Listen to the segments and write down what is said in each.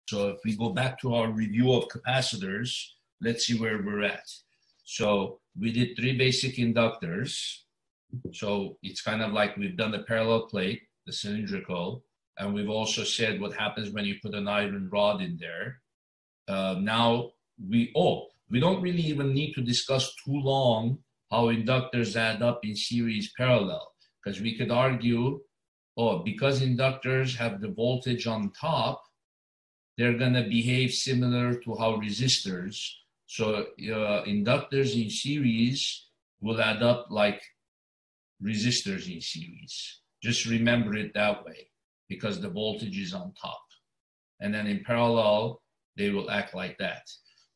So if we go back to our review of capacitors, let's see where we're at. So we did 3 basic inductors. So it's kind of like we've done the parallel plate, the cylindrical, and we've also said what happens when you put an iron rod in there. Now we don't really even need to discuss too long how inductors add up in series parallel, because we could argue, because inductors have the voltage on top, they're going to behave similar to how resistors. So inductors in series will add up like resistors in series. Just remember it that way, because the voltage is on top. And then in parallel, they will act like that.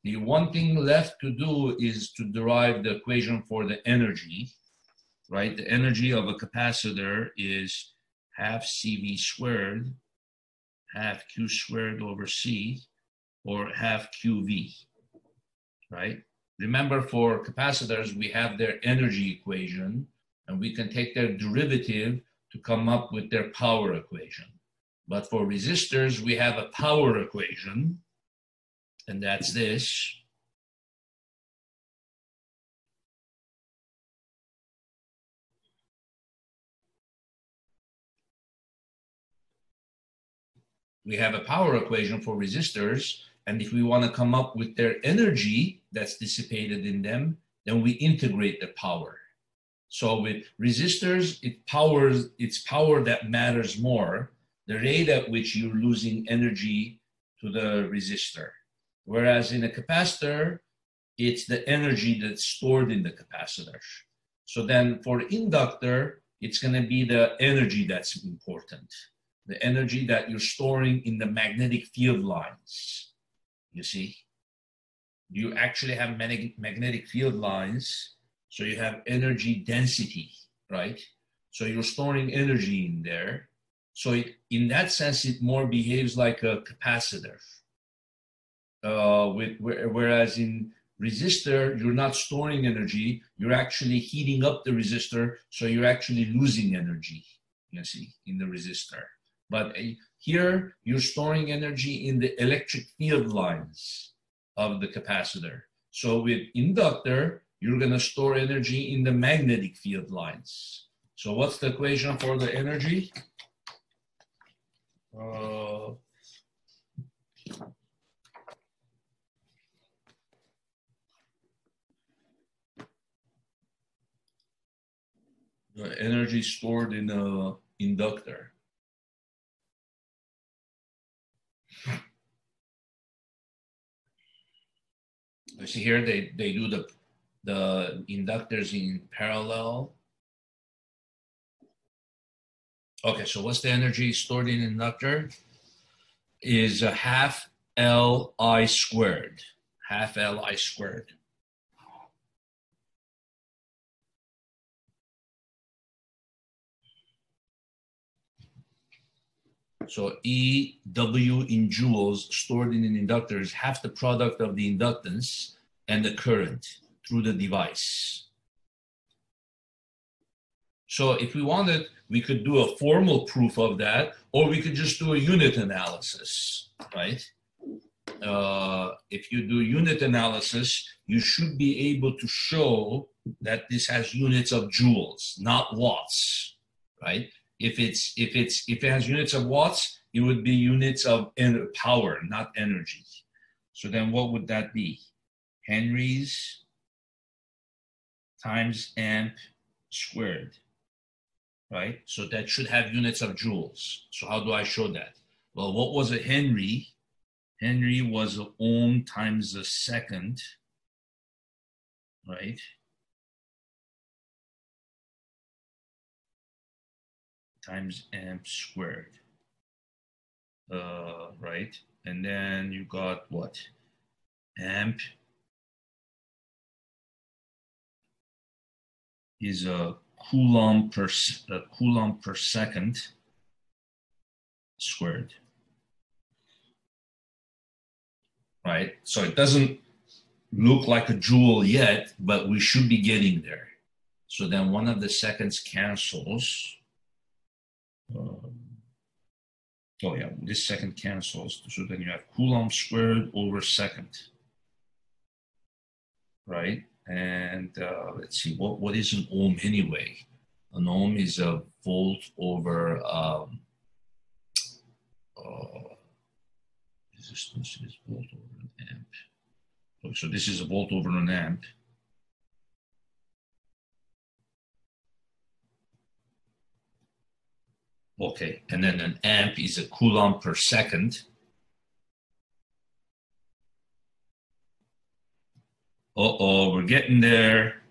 The one thing left to do is to derive the equation for the energy, right? The energy of a capacitor is half CV squared, half Q squared over C, or half QV, right? Remember, for capacitors, we have their energy equation, and we can take their derivative to come up with their power equation. But for resistors, we have a power equation, and that's this. We have a power equation for resistors, and if we want to come up with their energy that's dissipated in them, then we integrate the power. So with resistors, it's power that matters more, the rate at which you're losing energy to the resistor. Whereas in a capacitor, it's the energy that's stored in the capacitor. So then for inductor, it's going to be the energy that's important. The energy that you're storing in the magnetic field lines. You see, you actually have magnetic field lines, so you have energy density, right? So you're storing energy in there. So in that sense, it more behaves like a capacitor. Whereas in resistor, you're not storing energy, you're actually heating up the resistor, so you're actually losing energy, you see, in the resistor. But here, you're storing energy in the electric field lines of the capacitor. So with inductor, you're going to store energy in the magnetic field lines. So what's the equation for the energy? The energy stored in an inductor. You see here, they do the inductors in parallel. Okay, so what's the energy stored in inductor? Is a half Li squared. Half Li squared. So EW in joules stored in an inductor is half the product of the inductance and the current through the device. So if we wanted, we could do a formal proof of that, or we could just do a unit analysis, right? If you do unit analysis, you should be able to show that this has units of joules, not watts, right? If it has units of watts, it would be units of power, not energy. So then what would that be? Henries times amp squared, right? So that should have units of joules. So how do I show that? Well, what was a Henry? Henry was an ohm times a second, right? Times amp squared, right? And then you got what? Amp is a coulomb per second squared, right? So it doesn't look like a joule yet, but we should be getting there. So then one of the seconds cancels. Oh yeah, this second cancels. So then you have Coulomb squared over second, right? And let's see, what is an ohm anyway? An ohm is a volt over resistance is volt over an amp. So this is a volt over an amp. Okay, and then an amp is a Coulomb per second. Uh-oh, we're getting there,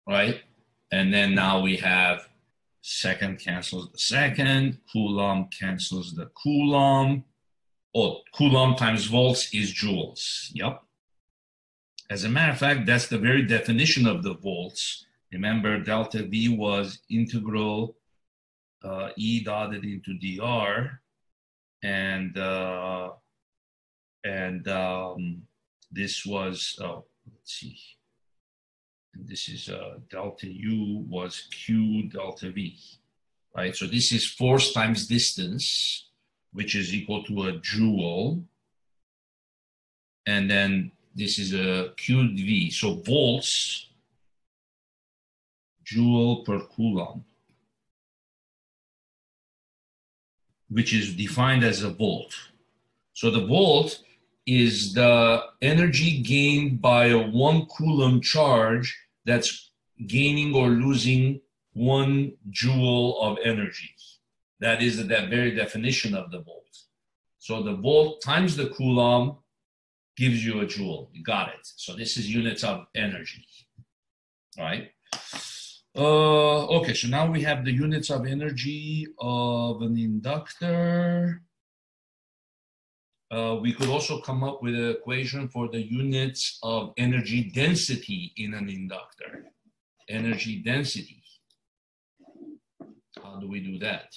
right? And then now we have second cancels the second, Coulomb cancels the Coulomb. Oh, Coulomb times volts is joules. Yep. As a matter of fact, that's the very definition of the volts. Remember, delta V was integral E dotted into dr, and this was, oh, let's see, and this is delta U was Q delta V, right? So this is force times distance, which is equal to a joule, and then this is a Q V, so volts, joule per Coulomb, which is defined as a volt. So the volt is the energy gained by a 1 Coulomb charge that's gaining or losing 1 joule of energy. That is that very definition of the volt. So the volt times the Coulomb gives you a joule. You got it. So this is units of energy, right? Okay, so now we have the units of energy of an inductor. We could also come up with an equation for the units of energy density in an inductor. Energy density. How do we do that?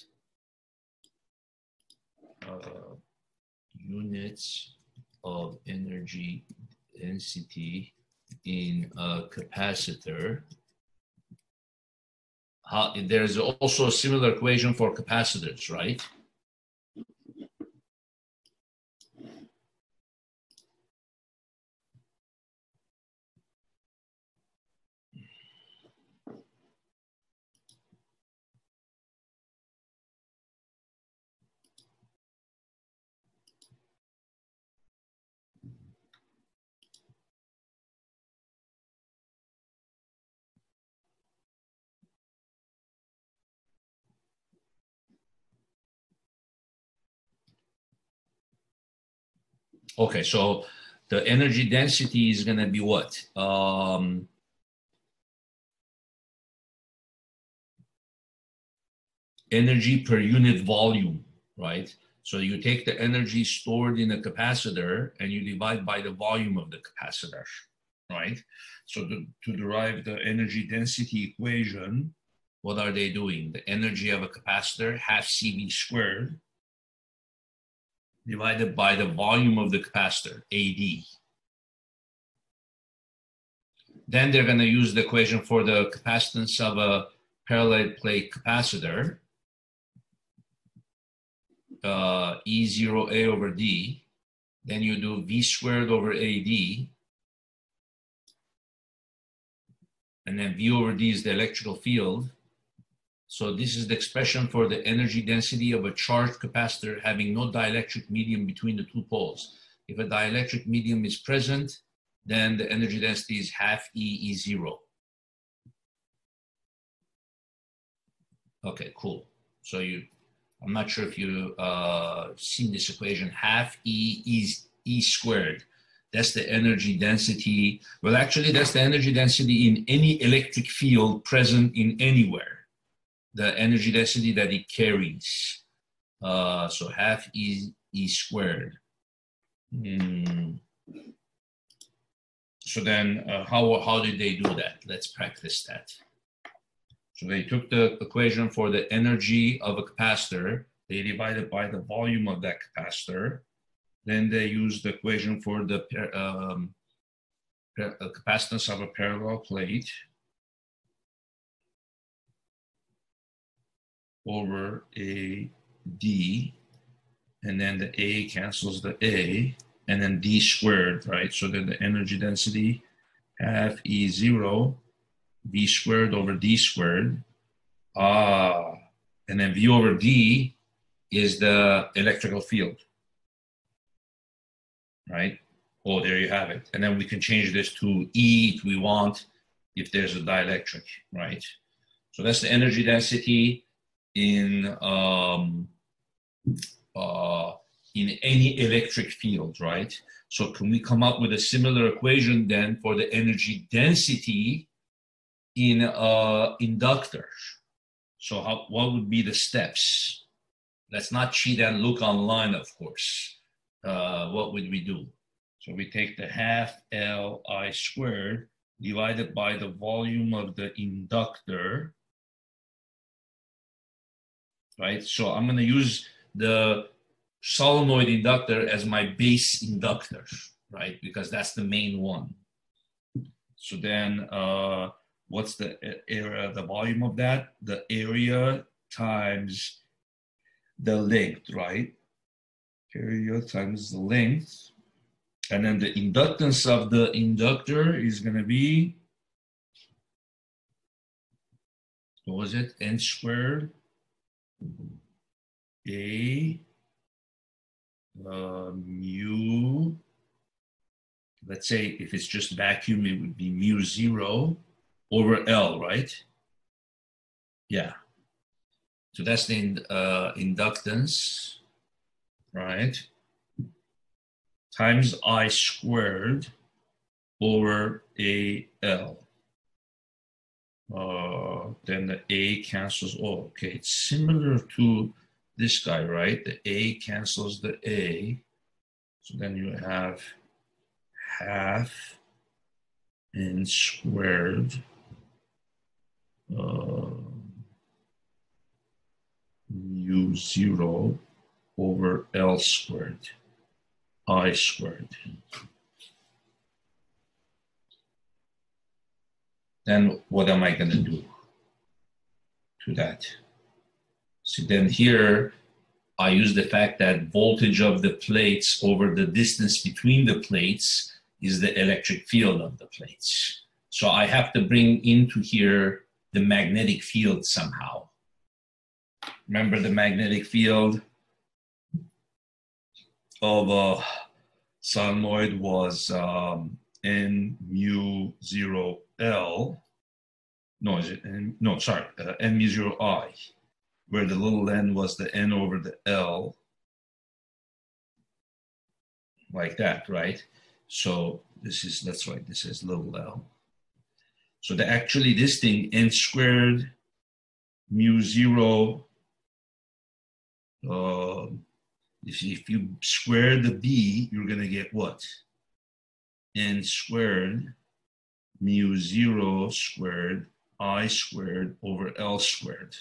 Units of energy density in a capacitor. There's also a similar equation for capacitors, right? Okay, so the energy density is going to be what? Energy per unit volume, right? So you take the energy stored in a capacitor and you divide by the volume of the capacitor, right? So to derive the energy density equation, what are they doing? The energy of a capacitor, half CV squared, divided by the volume of the capacitor, AD. Then they're going to use the equation for the capacitance of a parallel plate capacitor, E0A over D. Then you do V squared over AD. And then V over D is the electrical field. So this is the expression for the energy density of a charged capacitor having no dielectric medium between the two poles. If a dielectric medium is present, then the energy density is half E E0. Okay, cool. So I'm not sure if you seen this equation, half E is E squared. That's the energy density. Well, actually, that's the energy density in any electric field present in anywhere. The energy density that it carries. So half E squared. So then how did they do that? Let's practice that. So they took the equation for the energy of a capacitor. They divided by the volume of that capacitor. Then they used the equation for the capacitance of a parallel plate over a D, and then the A cancels the A, and then D squared, right? So then the energy density, half E0, V squared over D squared. And then V over D is the electrical field, right? Oh, there you have it. And then we can change this to E if we want, if there's a dielectric, right? So that's the energy density in any electric field, right? So can we come up with a similar equation then for the energy density in inductor? So what would be the steps? Let's not cheat and look online, of course. What would we do? So we take the half Li squared divided by the volume of the inductor, right? So I'm going to use the solenoid inductor as my base inductor, right? Because that's the main one. So then what's the area, the volume of that? The area times the length, right? Area times the length. And then the inductance of the inductor is going to be, what was it? N squared A mu, let's say if it's just vacuum, it would be mu 0 over L, right? Yeah. So that's the inductance, right? Times I squared over AL. Then the A cancels. Oh, okay. It's similar to this guy, right? The A cancels the A. So then you have half N squared mu 0 over L squared. I squared. Then what am I going to do to that? So then here, I use the fact that voltage of the plates over the distance between the plates is the electric field of the plates. So I have to bring into here the magnetic field somehow. Remember the magnetic field of a solenoid was N mu 0 L. No, is it? No, sorry, N mu 0 I, where the little n was the N over the L, like that, right? So this is, that's right, this is little L. So actually this thing, N squared mu 0, if you square the B, you're going to get what? N squared mu 0 squared I squared over L squared,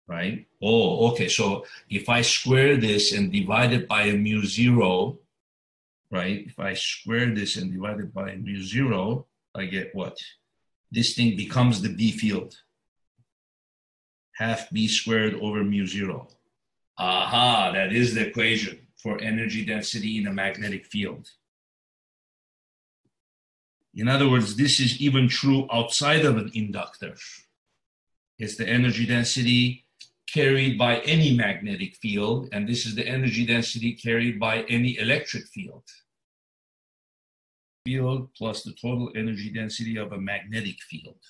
right? Oh, okay. So if I square this and divide it by a mu 0, right? If I square this and divide it by a mu 0, I get what? This thing becomes the B field. Half B squared over mu 0. Aha, that is the equation for energy density in a magnetic field. In other words, this is even true outside of an inductor. It's the energy density carried by any magnetic field, and this is the energy density carried by any electric field. Field plus the total energy density of a magnetic field.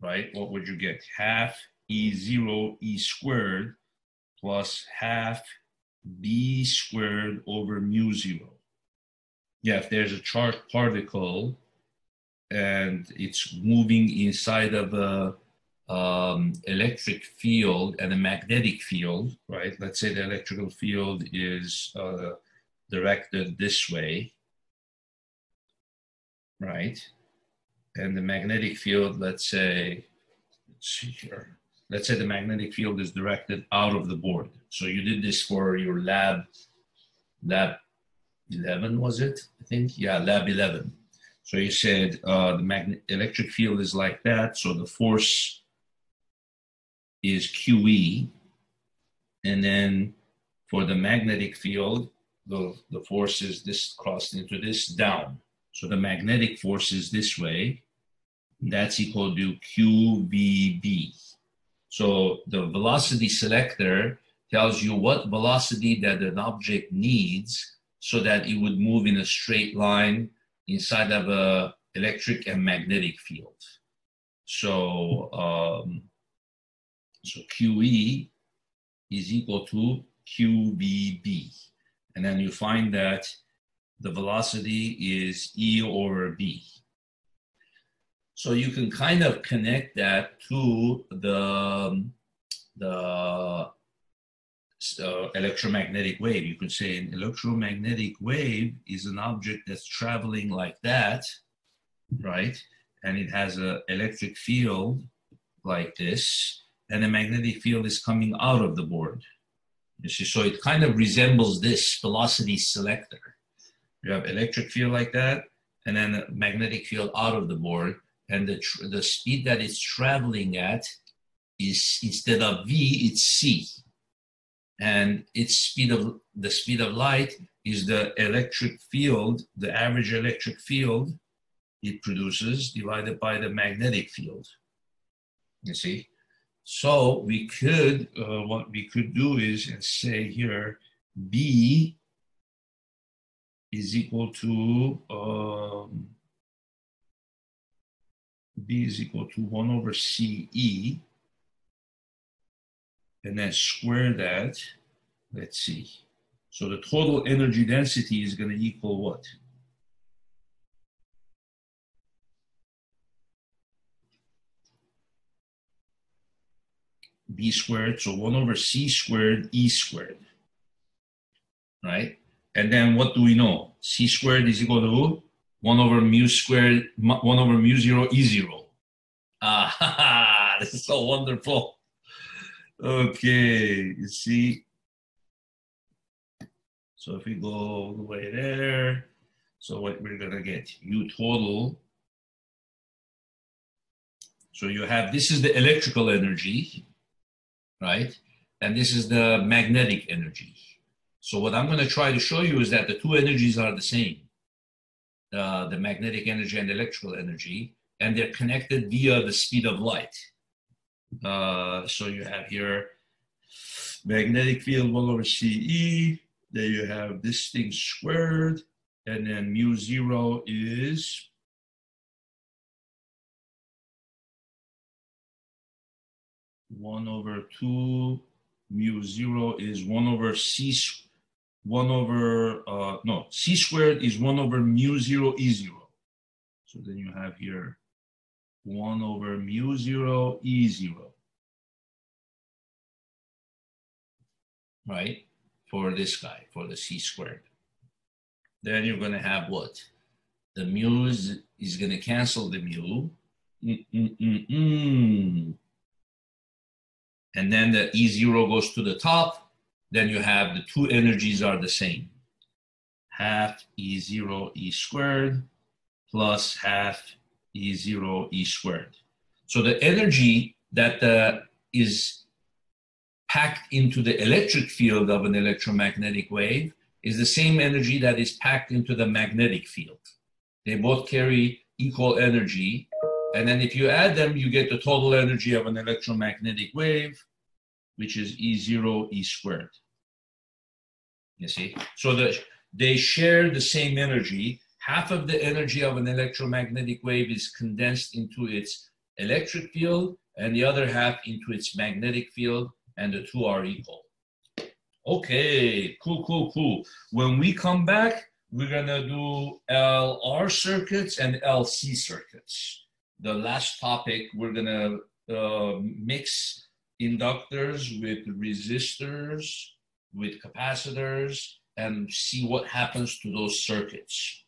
Right? What would you get? Half E0 E squared plus half B squared over mu 0. Yeah, if there's a charged particle and it's moving inside of a electric field and a magnetic field, right? Let's say the electrical field is directed this way, right? And the magnetic field, let's say the magnetic field is directed out of the board. So you did this for your lab 11, was it? I think, yeah, lab 11. So you said the electric field is like that. So the force is QE, And then for the magnetic field, the force is this crossed into this down. So the magnetic force is this way. That's equal to QVB. So the velocity selector tells you what velocity that an object needs so that it would move in a straight line inside of a electric and magnetic field. So, so QE is equal to QVB. And then you find that the velocity is E over B. So you can kind of connect that to the electromagnetic wave. You could say an electromagnetic wave is an object that's traveling like that, right? And it has an electric field like this, and the magnetic field is coming out of the board. You see, so it kind of resembles this velocity selector. You have electric field like that, and then a magnetic field out of the board, and the speed that it's traveling at is, instead of V, it's C. And its the speed of light is the electric field, the average electric field it produces divided by the magnetic field. You see? So we could, what we could do is say here, B is equal to, B is equal to 1 over CE, and then square that. Let's see. So the total energy density is going to equal what? B squared, so 1 over C squared E squared, right? And then what do we know? C squared is equal to 1 over mu squared, 1 over mu 0 E 0. Ah, this is so wonderful. Okay, you see? So if we go all the way there, so what we're gonna get, U total. So you have, this is the electrical energy, right? And this is the magnetic energy. So what I'm gonna try to show you is that the two energies are the same, the magnetic energy and electrical energy, and they're connected via the speed of light. So you have here magnetic field 1 over CE, then you have this thing squared, and then mu 0 is one over 2, mu 0 is 1 over C, 1 over, no, C squared is 1 over mu 0 E 0. So then you have here 1 over mu 0 E 0. Right? For this guy, for the C squared. Then you're going to have what? The mu is going to cancel the mu. And then the E0 goes to the top. Then you have the two energies are the same. Half E0 E squared plus half E0 E squared. So the energy that is packed into the electric field of an electromagnetic wave is the same energy that is packed into the magnetic field. They both carry equal energy. And then if you add them, you get the total energy of an electromagnetic wave, which is E0 E squared. You see? So they share the same energy. Half of the energy of an electromagnetic wave is condensed into its electric field, and the other half into its magnetic field, and the two are equal. Okay, cool. When we come back, we're gonna do LR circuits and LC circuits. The last topic, we're gonna mix inductors with resistors, with capacitors, and see what happens to those circuits.